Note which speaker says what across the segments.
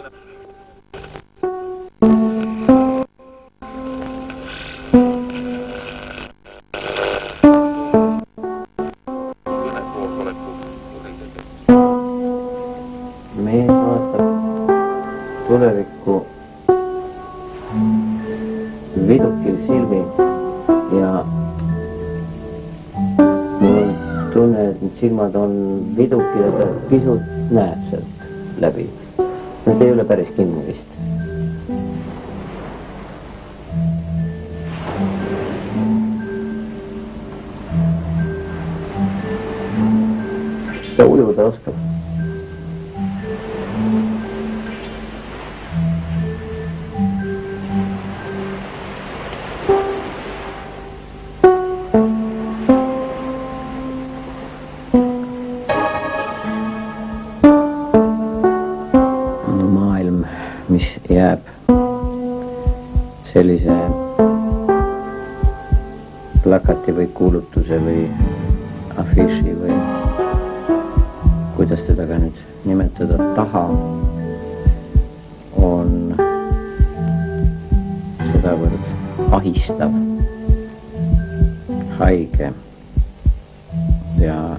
Speaker 1: Mees vaatab tulevikku vidukil silmi ja mul on tunne, et need silmad on vidukil ja ta pisut näeb sealt läbi. Need ei ole päris kinni vist. Kas ta ujuda oskab? Mis jääb sellise plakati või kuulutuse või afiši või kuidas teda ka nüüd nimetada taha, on sedavõrd ahistav, haige ja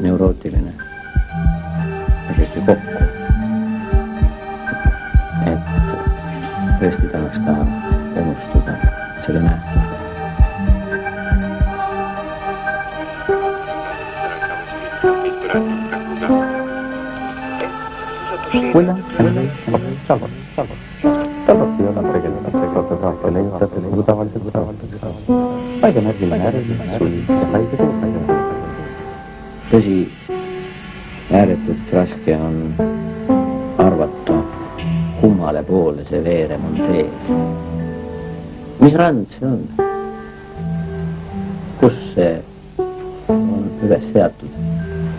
Speaker 1: neurootiline kõik kokku. Tõesti tahaks taha unustada selle nähtuse.
Speaker 2: William Henry Salvador. Salvador ei ole tegelikult fotograafia leiutates kui tavaliselt. Vaid on äriline sulg ja laige tuua.
Speaker 1: Tõsi, ääretult raske on arvata, kummale poole see Veerem on teed. Mis rand see on? Kus see on üles seatud?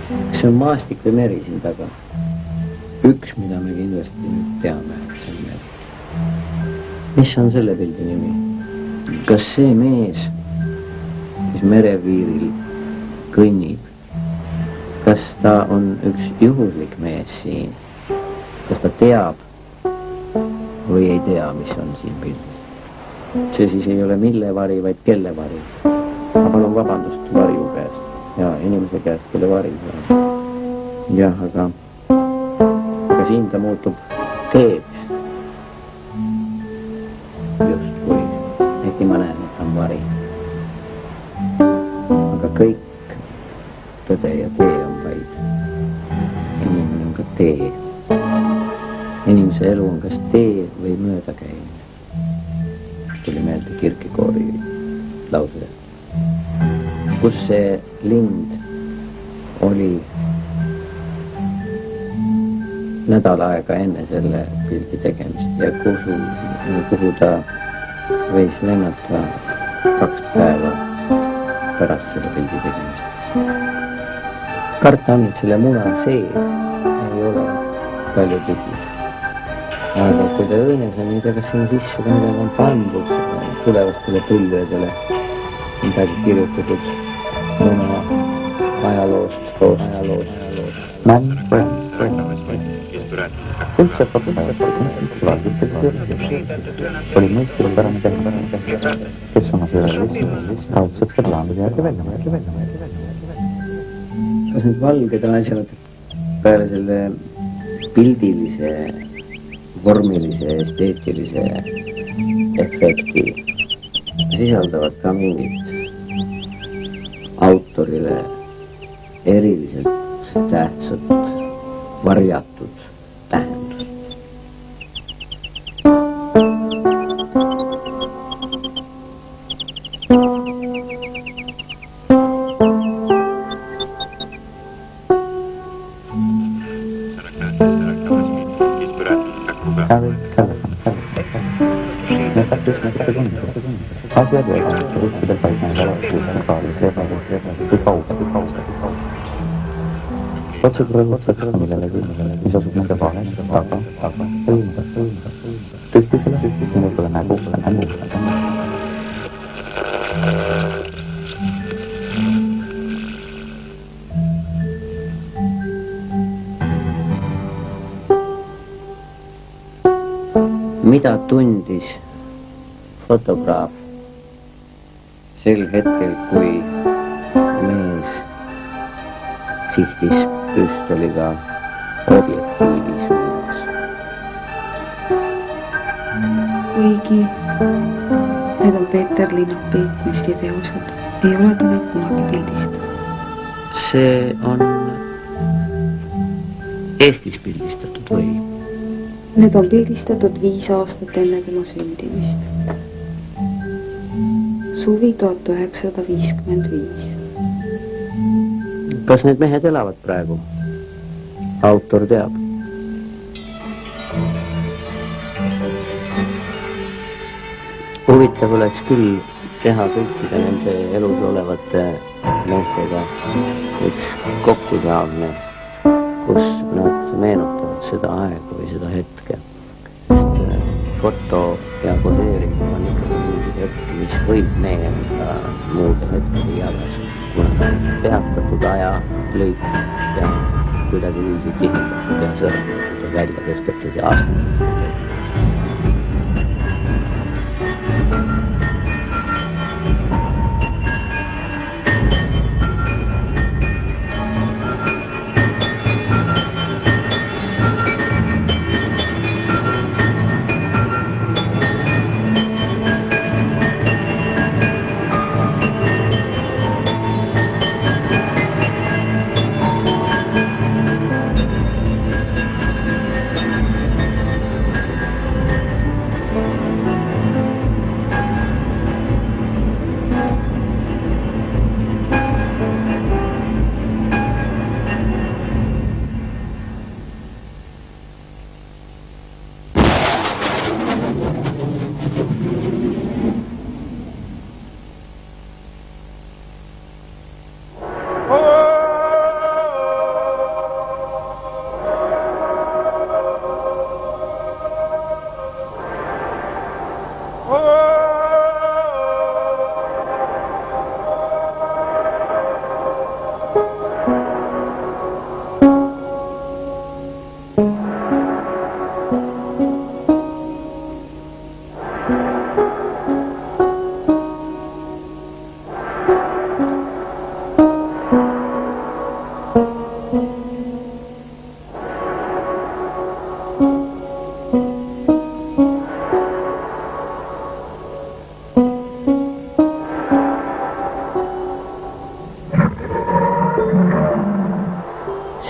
Speaker 1: Kas see on maastik või meri siin taga? Üks, mida me kindlasti nüüd teame, see on meri. Mis on selle pildi nimi? Kas see mees, kes merepiiril kõnnib, kas ta on üks juhuslik mees siin? Kas ta teab või ei tea, mis on siin pildis? See siis ei ole mille vari, vaid kelle vari. Ma palun vabandust varju käest ja inimese käest, kelle vari see on. Jah, aga siin ta muutub teeks. Justkui, äkki ma näen, et ta on vari. Aga kõik tõde ja tee on vaid. Inimene on ka tee. Inimese elu on kas tee või möödakäimine. Tuli meelde Kierkegaardi lause. Kus see lind oli nädal aega enne selle pildi tegemist ja kuhu ta võis lennata 2 päeva pärast selle pildi tegemist. Karta on, et selle muna sees ei ole palju tühjus. Aga kui ta õõnes on, ei tea, kas sinna sisse ka midagi on pandud tulevastele põlvedele midagi kirjutatud muna ajaloost.
Speaker 2: Üldse oli mõistusepärane teha, kes oma sürrealismi raudsete plaanide järgi välja.
Speaker 1: Kas need valged asjad peale selle pildilise, vormilise, esteetilise efekti sisaldavad ka mingit autorile eriliselt tähtsat varjatud tähendust?
Speaker 2: Asiat jäi rikkide paiknenud alakuusen kaalis kui kauge. Otsad rõhutsad millelegi, mis asub nende vahel, taga, ümber. Tühjusele, muudele nägu.
Speaker 1: mida tundis fotograaf sel hetkel, kui mees sihtis püstoliga objektiivi suunas?
Speaker 3: Kuigi need on Peeter Linnak Peetmesti teosed, ei ole ta neid kunagi pildistanud.
Speaker 1: See on Eestis pildistatud või?
Speaker 3: Need on pildistatud 5 aastat enne tema sündimist. Suvi 1955.
Speaker 1: Kas need mehed elavad praegu? Autor teab. Huvitav oleks küll teha kõikide nende elus olevate meestega üks kokkusaamine, kus nad meenutavad seda aega või seda hetke. Sest foto ja poseerimine on ikkagi mingi hetk, mis võib meenuda muude hetkede jagas, kuna peatatud aja lõik ja kuidagi viisi tihidatud ja sõrmatud ja välja tõstetud ja aastatud.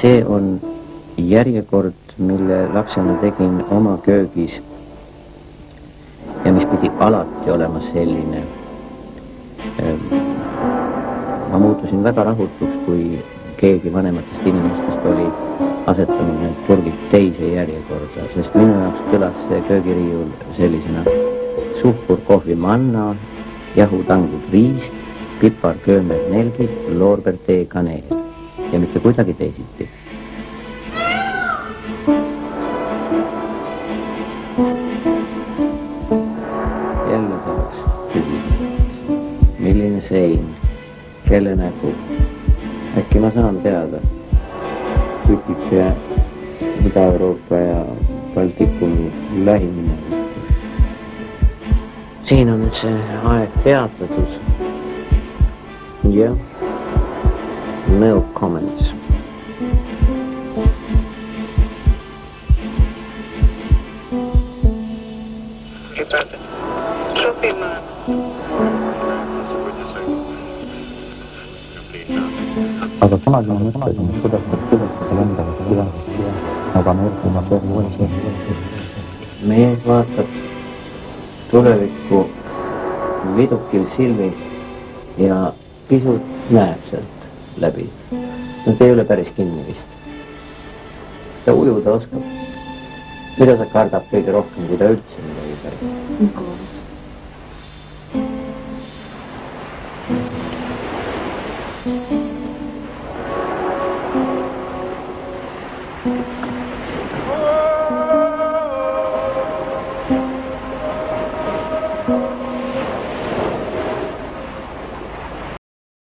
Speaker 1: See on järjekord, mille lapsena tegin oma köögis ja mis pidi alati olema selline. Ma muutusin väga rahutuks, kui keegi vanematest inimestest oli asetanud need purgid teise järjekorda, sest minu jaoks kõlas see köögiriiul sellisena: suhkur, kohvi, manna, jahutangud, riis, pipar, köömer, nelgid, loorber, tee, kaneel. Ja mitte kuidagi teisiti. Jälle tahaks küsida, milline sein, kelle nägu? Äkki ma saan teada? Tükike Ida-Euroopa ja Baltikumi lähiminevikus. Siin on nüüd see aeg peatatud. Jah. No comments.
Speaker 4: Ребята, sopimaan.
Speaker 2: Aga kunagi ma mõtlesin, kuidas seda lendavad üle. Aga mõtlema see.
Speaker 1: Mees vaatab tulevikku vidukil silmi ja pisut näeb sealt läbi. Nad ei ole päris kinni vist. Ta ujuda oskab. Mida ta kardab kõige rohkem, kui ta üldse midagi kardab?
Speaker 3: Mugavust.